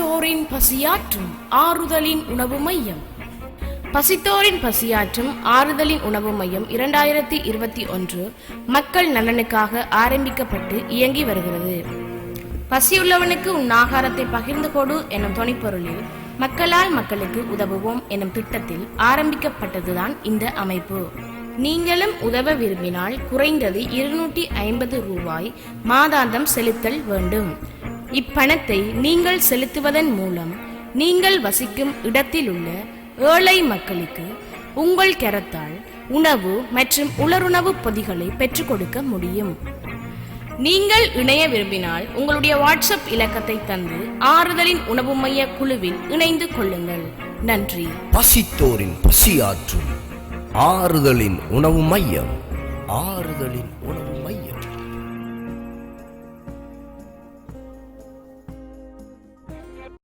பசித்தோரின் பசியாற்றும் ஆறுதலின் உணவு மையம். பசித்தோரின் பசியாற்றும் ஆறுதலின் உணவு மையம் 2021 மக்கள் நலனுக்காக ஆரம்பிக்கப்பட்டு இயங்கி வருகிறது. பசியுள்ளவனுக்கு உன் ஆகாரத்தை பகிர்ந்து கொடு எனும் துணைப்பொருளில் மக்களால் மக்களுக்கு உதவுவோம் எனும் திட்டத்தில் ஆரம்பிக்கப்பட்டதுதான் இந்த அமைப்பு. நீங்களும் உதவ விரும்பினால் குறைந்தது 250 ரூபாய் மாதாந்தம் செலுத்தல் வேண்டும். இப்பணத்தை நீங்கள் செலுத்துவதன் மூலம் நீங்கள் வசிக்கும் இடத்தில் உள்ள ஏழை மக்களுக்கு உங்கள் கரத்தால் உணவு மற்றும் உலருணவு பொதிகளை பெற்றுக் கொடுக்க முடியும். நீங்கள் இணைய விரும்பினால் உங்களுடைய வாட்ஸ்அப் இலக்கத்தை தந்து ஆறுதலின் உணவு மைய குழுவில் இணைந்து கொள்ளுங்கள். நன்றி. பசித்தோரின் பசியாற்றும் ஆறுதலின் உணவு மையம். ஆறுதலின் உணவு